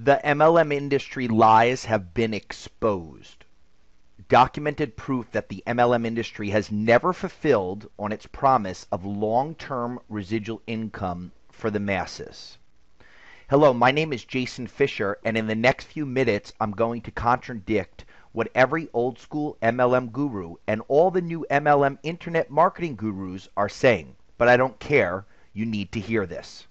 The MLM industry lies have been exposed. Documented proof that the MLM industry has never fulfilled on its promise of long-term residual income for the masses. Hello, my name is Jason Fisher, and in the next few minutes I'm going to contradict what every old school MLM guru and all the new MLM internet marketing gurus are saying. But I don't care. You need to hear this.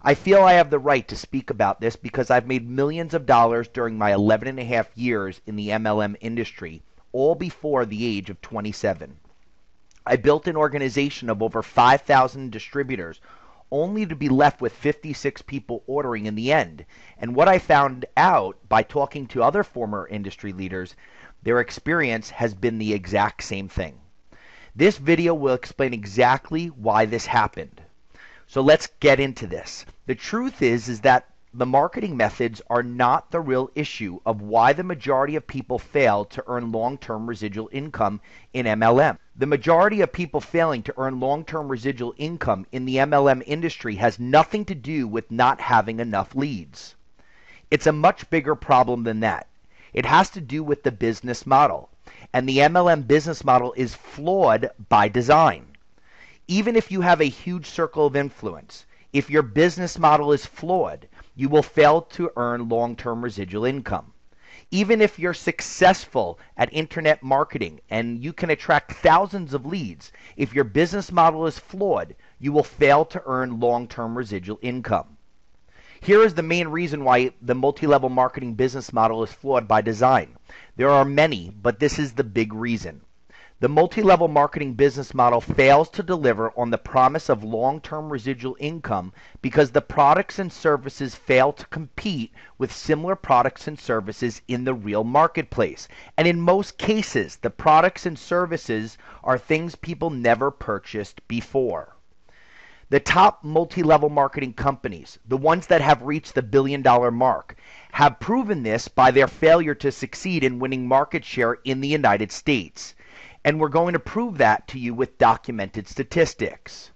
I feel I have the right to speak about this because I've made millions of dollars during my 11 and a half years in the MLM industry, all before the age of 27. I built an organization of over 5,000 distributors, only to be left with 56 people ordering in the end. And what I found out by talking to other former industry leaders, their experience has been the exact same thing. This video will explain exactly why this happened. So let's get into this. The truth is that the marketing methods are not the real issue of why the majority of people fail to earn long-term residual income in MLM. The majority of people failing to earn long-term residual income in the MLM industry has nothing to do with not having enough leads. It's a much bigger problem than that. It has to do with the business model. And the MLM business model is flawed by design. Even if you have a huge circle of influence, if your business model is flawed, you will fail to earn long-term residual income. Even if you're successful at internet marketing and you can attract thousands of leads, if your business model is flawed, you will fail to earn long-term residual income. Here is the main reason why the multi-level marketing business model is flawed by design. There are many, but this is the big reason. The multi-level marketing business model fails to deliver on the promise of long-term residual income because the products and services fail to compete with similar products and services in the real marketplace. And in most cases, the products and services are things people never purchased before. The top multi-level marketing companies, the ones that have reached the billion-dollar mark, have proven this by their failure to succeed in winning market share in the United States. And we're going to prove that to you with documented statistics.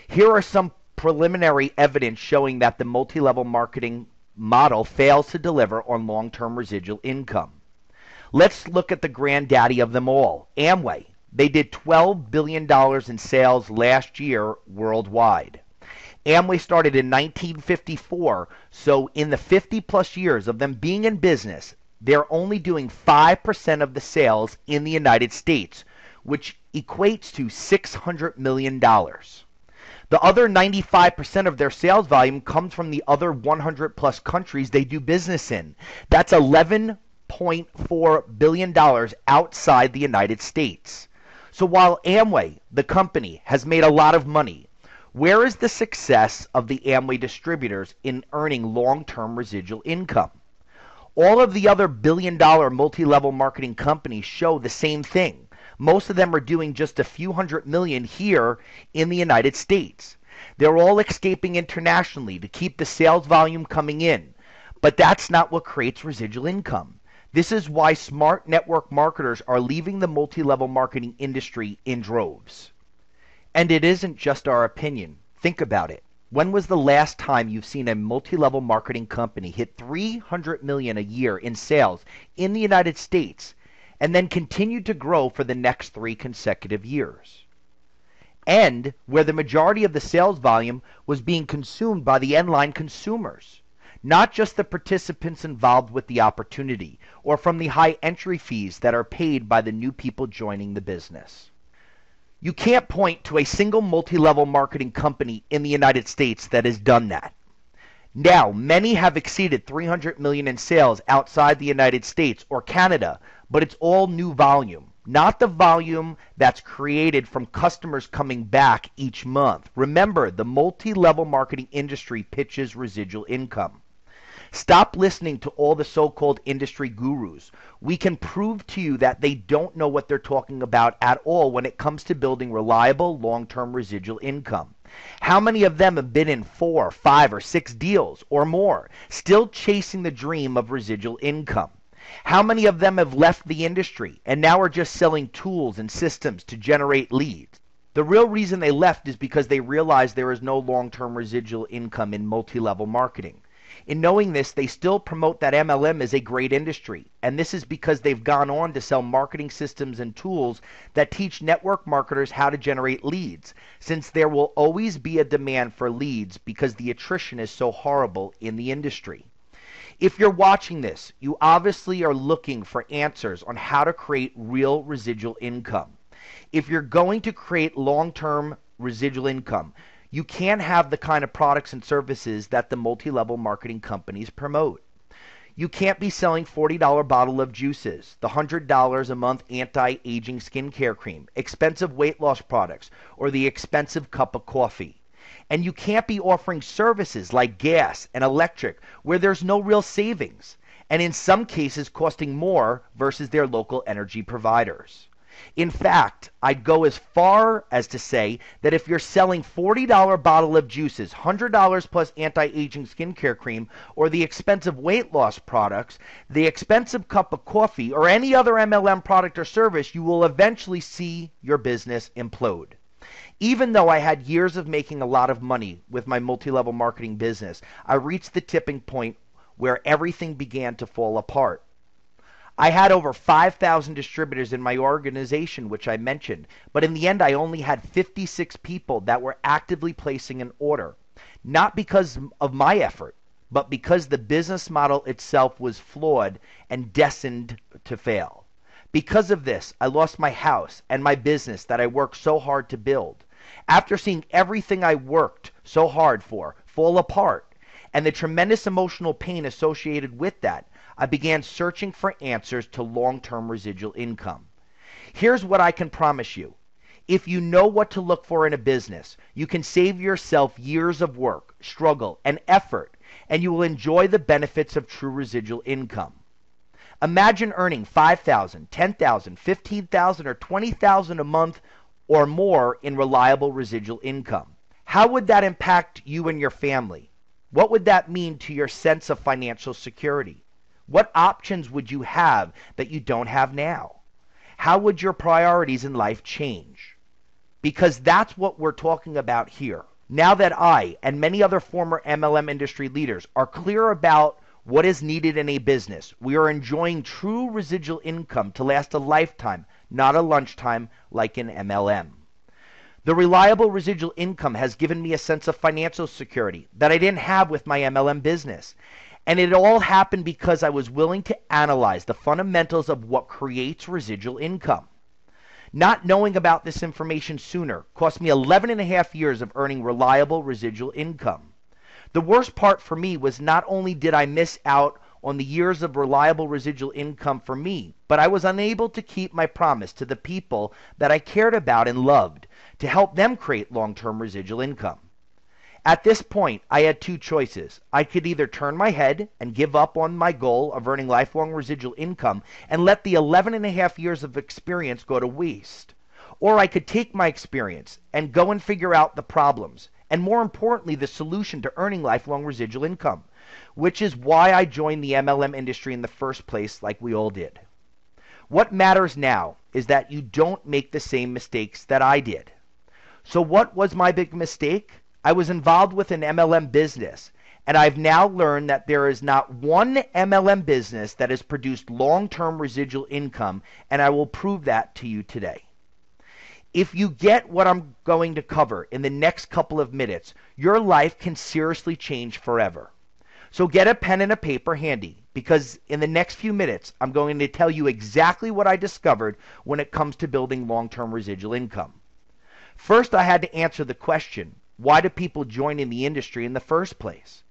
Here are some preliminary evidence showing that the multi-level marketing model fails to deliver on long-term residual income. Let's look at the granddaddy of them all, Amway. They did $12 billion in sales last year worldwide. Amway started in 1954, so in the 50-plus years of them being in business, they're only doing 5% of the sales in the United States, which equates to $600 million. The other 95% of their sales volume comes from the other 100-plus countries they do business in. That's $11.4 billion outside the United States. So while Amway, the company, has made a lot of money, where is the success of the Amway distributors in earning long-term residual income? All of the other billion-dollar multi-level marketing companies show the same thing. Most of them are doing just a few $100 million here in the United States. They're all escaping internationally to keep the sales volume coming in. But that's not what creates residual income. This is why smart network marketers are leaving the multi-level marketing industry in droves. And it isn't just our opinion. Think about it. When was the last time you've seen a multi-level marketing company hit $300 million a year in sales in the United States and then continue to grow for the next 3 consecutive years? And where the majority of the sales volume was being consumed by the end-line consumers, not just the participants involved with the opportunity or from the high entry fees that are paid by the new people joining the business. You can't point to a single multi-level marketing company in the United States that has done that. Now, many have exceeded $300 million in sales outside the United States or Canada, but it's all new volume, not the volume that's created from customers coming back each month. Remember, the multi-level marketing industry pitches residual income. Stop listening to all the so-called industry gurus. We can prove to you that they don't know what they're talking about at all when it comes to building reliable long-term residual income. How many of them have been in 4, 5, or 6 deals or more, still chasing the dream of residual income? How many of them have left the industry and now are just selling tools and systems to generate leads? The real reason they left is because they realized there is no long-term residual income in multi-level marketing. In knowing this, they still promote that MLM is a great industry, and this is because they've gone on to sell marketing systems and tools that teach network marketers how to generate leads, since there will always be a demand for leads because the attrition is so horrible in the industry. If you're watching this, you obviously are looking for answers on how to create real residual income. If you're going to create long-term residual income, you can't have the kind of products and services that the multi-level marketing companies promote. You can't be selling $40 bottle of juices, the $100 a month anti-aging skincare cream, expensive weight loss products, or the expensive cup of coffee. And you can't be offering services like gas and electric where there's no real savings, and in some cases costing more versus their local energy providers. In fact, I'd go as far as to say that if you're selling $40 bottle of juices, $100 plus anti-aging skincare cream, or the expensive weight loss products, the expensive cup of coffee, or any other MLM product or service, you will eventually see your business implode. Even though I had years of making a lot of money with my multi-level marketing business, I reached the tipping point where everything began to fall apart. I had over 5,000 distributors in my organization, which I mentioned, but in the end I only had 56 people that were actively placing an order, not because of my effort, but because the business model itself was flawed and destined to fail. Because of this, I lost my house and my business that I worked so hard to build. After seeing everything I worked so hard for fall apart, and the tremendous emotional pain associated with that, I began searching for answers to long-term residual income. Here's what I can promise you. If you know what to look for in a business, you can save yourself years of work, struggle, and effort, and you will enjoy the benefits of true residual income. Imagine earning $5,000, $10,000, $15,000, or $20,000 a month or more in reliable residual income. How would that impact you and your family? What would that mean to your sense of financial security? What options would you have that you don't have now? How would your priorities in life change? Because that's what we're talking about here. Now that I and many other former MLM industry leaders are clear about what is needed in a business, we are enjoying true residual income to last a lifetime, not a lunchtime like in MLM. The reliable residual income has given me a sense of financial security that I didn't have with my MLM business. And it all happened because I was willing to analyze the fundamentals of what creates residual income. Not knowing about this information sooner cost me 11 and a half years of earning reliable residual income. The worst part for me was not only did I miss out on the years of reliable residual income for me, but I was unable to keep my promise to the people that I cared about and loved to help them create long-term residual income. At this point, I had two choices. I could either turn my head and give up on my goal of earning lifelong residual income and let the 11 and a half years of experience go to waste. Or I could take my experience and go and figure out the problems, and more importantly, the solution to earning lifelong residual income, which is why I joined the MLM industry in the first place like we all did. What matters now is that you don't make the same mistakes that I did. So what was my big mistake? I was involved with an MLM business, and I've now learned that there is not one MLM business that has produced long-term residual income, and I will prove that to you today. If you get what I'm going to cover in the next couple of minutes, your life can seriously change forever. So get a pen and a paper handy, because in the next few minutes, I'm going to tell you exactly what I discovered when it comes to building long-term residual income. First, I had to answer the question, why do people join in the industry in the first place?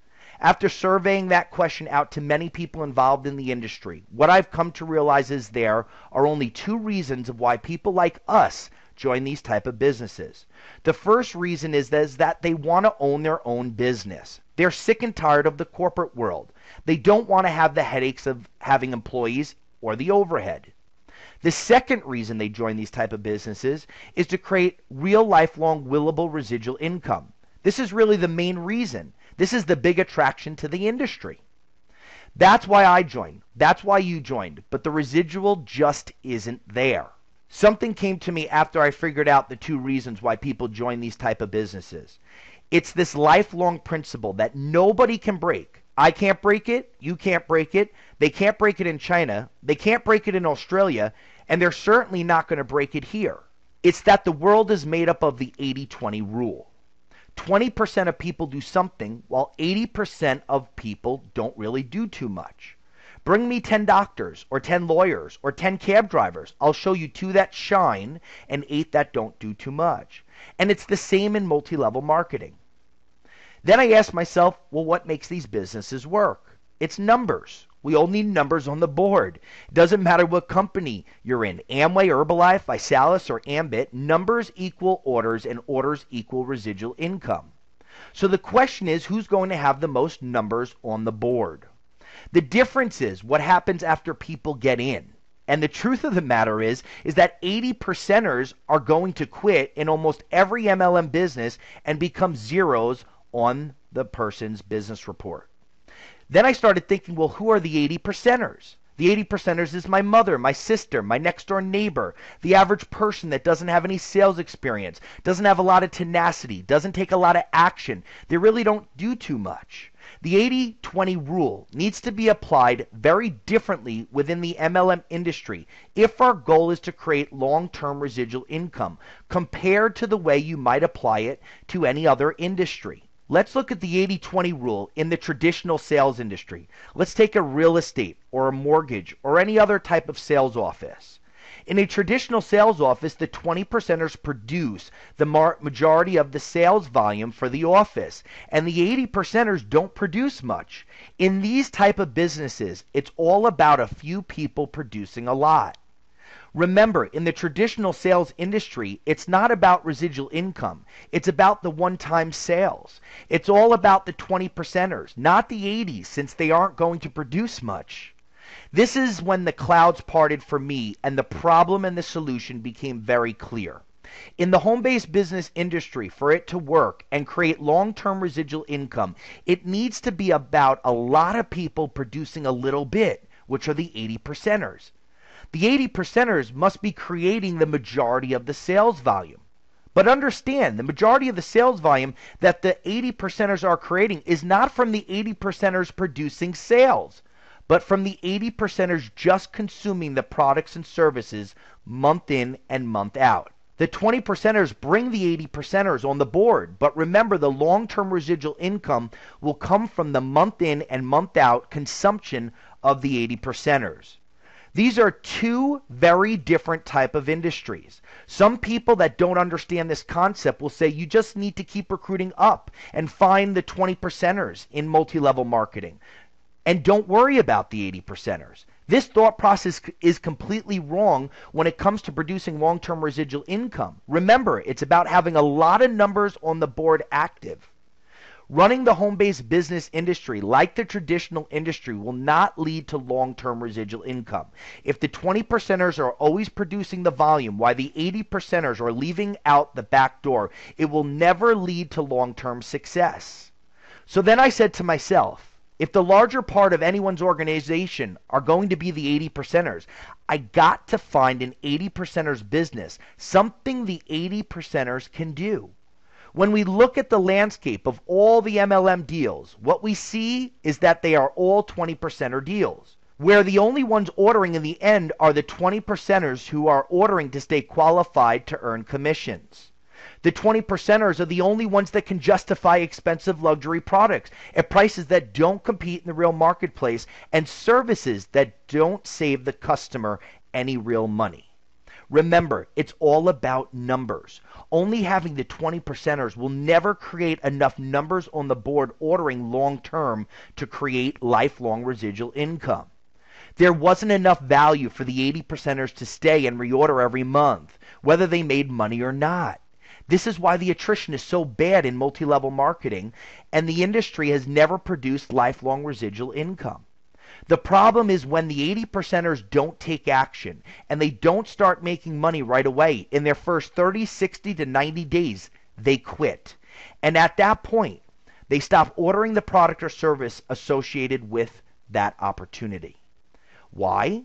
After surveying that question out to many people involved in the industry, what I've come to realize is there are only two reasons of why people like us join these type of businesses. The first reason is that they want to own their own business. They're sick and tired of the corporate world. They don't want to have the headaches of having employees or the overhead. The second reason they join these type of businesses is to create real lifelong willable residual income. This is really the main reason. This is the big attraction to the industry. That's why I joined. That's why you joined. But the residual just isn't there. Something came to me after I figured out the two reasons why people join these type of businesses. It's this lifelong principle that nobody can break. I can't break it. You can't break it. They can't break it in China. They can't break it in Australia. And they're certainly not going to break it here. It's that the world is made up of the 80-20 rule. 20% of people do something, while 80% of people don't really do too much. Bring me 10 doctors, or 10 lawyers, or 10 cab drivers. I'll show you 2 that shine and 8 that don't do too much. And it's the same in multi-level marketing. Then I asked myself, well, what makes these businesses work? It's numbers. We all need numbers on the board. It doesn't matter what company you're in. Amway, Herbalife, Visalis, or Ambit, numbers equal orders and orders equal residual income. So the question is, who's going to have the most numbers on the board? The difference is what happens after people get in. And the truth of the matter is that 80%ers are going to quit in almost every MLM business and become zeros on the person's business report. Then I started thinking, well, who are the 80%ers? The 80%ers is my mother, my sister, my next door neighbor, the average person that doesn't have any sales experience, doesn't have a lot of tenacity, doesn't take a lot of action. They really don't do too much. The 80-20 rule needs to be applied very differently within the MLM industry if our goal is to create long-term residual income compared to the way you might apply it to any other industry. Let's look at the 80-20 rule in the traditional sales industry. Let's take a real estate or a mortgage or any other type of sales office. In a traditional sales office, the 20%ers produce the majority of the sales volume for the office, and the 80%ers don't produce much. In these type of businesses, it's all about a few people producing a lot. Remember, in the traditional sales industry, it's not about residual income. It's about the one-time sales. It's all about the 20%ers, not the 80s, since they aren't going to produce much. This is when the clouds parted for me and the problem and the solution became very clear. In the home-based business industry, for it to work and create long-term residual income, it needs to be about a lot of people producing a little bit, which are the 80%ers. The 80%ers must be creating the majority of the sales volume. But understand, the majority of the sales volume that the 80%ers are creating is not from the 80%ers producing sales, but from the 80%ers just consuming the products and services month in and month out. The 20%ers bring the 80%ers on the board, but remember, the long-term residual income will come from the month in and month out consumption of the 80%ers. These are 2 very different type of industries. Some people that don't understand this concept will say you just need to keep recruiting up and find the 20%ers in multi-level marketing. And don't worry about the 80%ers. This thought process is completely wrong when it comes to producing long-term residual income. Remember, it's about having a lot of numbers on the board active. Running the home-based business industry like the traditional industry will not lead to long-term residual income. If the 20%ers are always producing the volume while the 80%ers are leaving out the back door, it will never lead to long-term success. So then I said to myself, if the larger part of anyone's organization are going to be the 80%ers, I got to find an 80%ers business, something the 80%ers can do. When we look at the landscape of all the MLM deals, what we see is that they are all 20%er deals, where the only ones ordering in the end are the 20%ers who are ordering to stay qualified to earn commissions. The 20%ers are the only ones that can justify expensive luxury products at prices that don't compete in the real marketplace and services that don't save the customer any real money. Remember, it's all about numbers. Only having the 20%ers will never create enough numbers on the board ordering long term to create lifelong residual income. There wasn't enough value for the 80%ers to stay and reorder every month, whether they made money or not. This is why the attrition is so bad in multi-level marketing, and the industry has never produced lifelong residual income. The problem is when the 80%ers don't take action and they don't start making money right away in their first 30, 60 to 90 days, they quit. And at that point, they stop ordering the product or service associated with that opportunity. Why?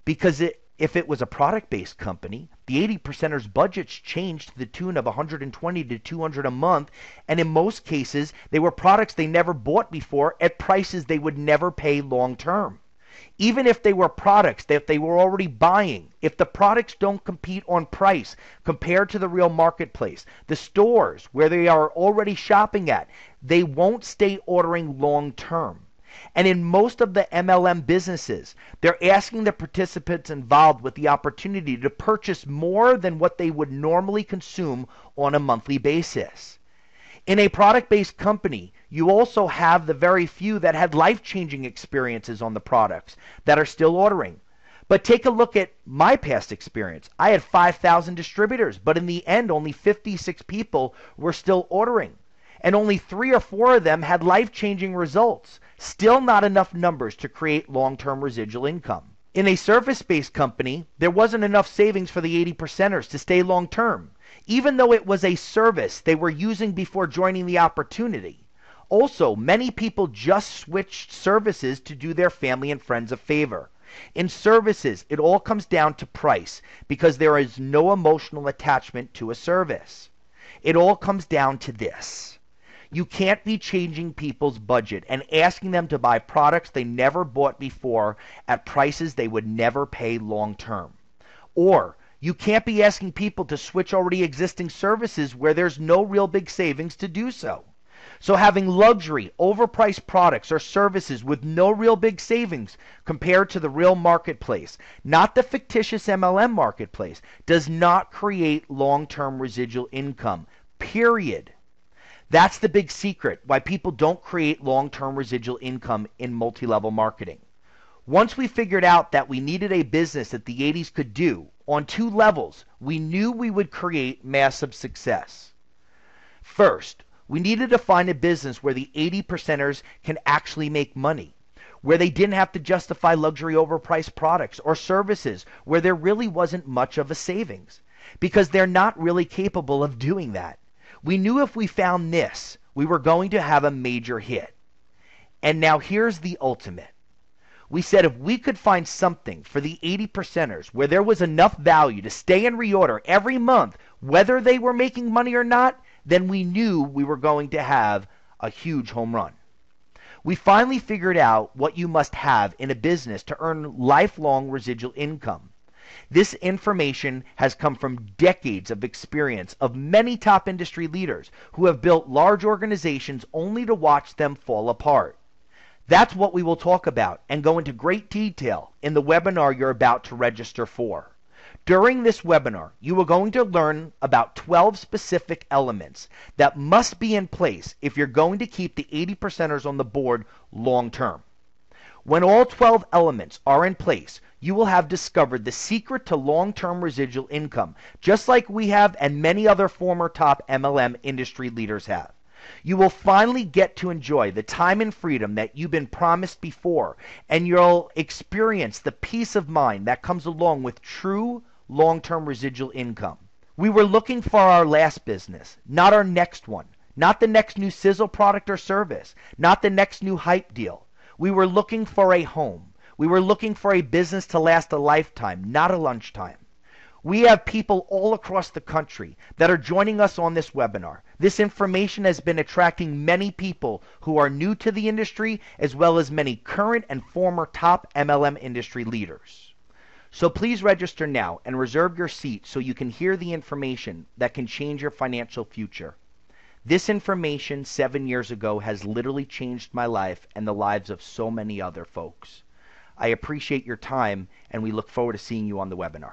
Because If it was a product-based company, the 80 percenters budgets changed to the tune of 120 to 200 a month, and in most cases, they were products they never bought before at prices they would never pay long term. Even if they were products that they were already buying, if the products don't compete on price compared to the real marketplace, the stores where they are already shopping at, they won't stay ordering long term. And in most of the MLM businesses, they're asking the participants involved with the opportunity to purchase more than what they would normally consume on a monthly basis. In a product-based company, you also have the very few that had life-changing experiences on the products that are still ordering. But take a look at my past experience. I had 5,000 distributors, but in the end, only 56 people were still ordering. And only 3 or 4 of them had life-changing results. Still not enough numbers to create long-term residual income. In a service-based company, there wasn't enough savings for the 80 percenters to stay long-term, even though it was a service they were using before joining the opportunity. Also, many people just switched services to do their family and friends a favor. In services, it all comes down to price because there is no emotional attachment to a service. It all comes down to this. You can't be changing people's budget and asking them to buy products they never bought before at prices they would never pay long term. Or you can't be asking people to switch already existing services where there's no real big savings to do so. So having luxury, overpriced products or services with no real big savings compared to the real marketplace, not the fictitious MLM marketplace, does not create long-term residual income, period. That's the big secret why people don't create long-term residual income in multi-level marketing. Once we figured out that we needed a business that the 80s could do on 2 levels, we knew we would create massive success. First, we needed to find a business where the 80 percenters can actually make money, where they didn't have to justify luxury overpriced products or services where there really wasn't much of a savings, because they're not really capable of doing that. We knew if we found this, we were going to have a major hit. And now here's the ultimate. We said if we could find something for the 80 percenters where there was enough value to stay and reorder every month, whether they were making money or not, then we knew we were going to have a huge home run. We finally figured out what you must have in a business to earn lifelong residual income. This information has come from decades of experience of many top industry leaders who have built large organizations only to watch them fall apart. That's what we will talk about and go into great detail in the webinar you're about to register for. During this webinar, you are going to learn about 12 specific elements that must be in place if you're going to keep the 80 percenters on the board long term. When all 12 elements are in place, you will have discovered the secret to long-term residual income, just like we have and many other former top MLM industry leaders have. You will finally get to enjoy the time and freedom that you've been promised before, and you'll experience the peace of mind that comes along with true long-term residual income. We were looking for our last business, not our next one, not the next new sizzle product or service, not the next new hype deal. We were looking for a home. We were looking for a business to last a lifetime, not a lunchtime. We have people all across the country that are joining us on this webinar. This information has been attracting many people who are new to the industry, as well as many current and former top MLM industry leaders. So please register now and reserve your seat so you can hear the information that can change your financial future. This information 7 years ago has literally changed my life and the lives of so many other folks. I appreciate your time, and we look forward to seeing you on the webinar.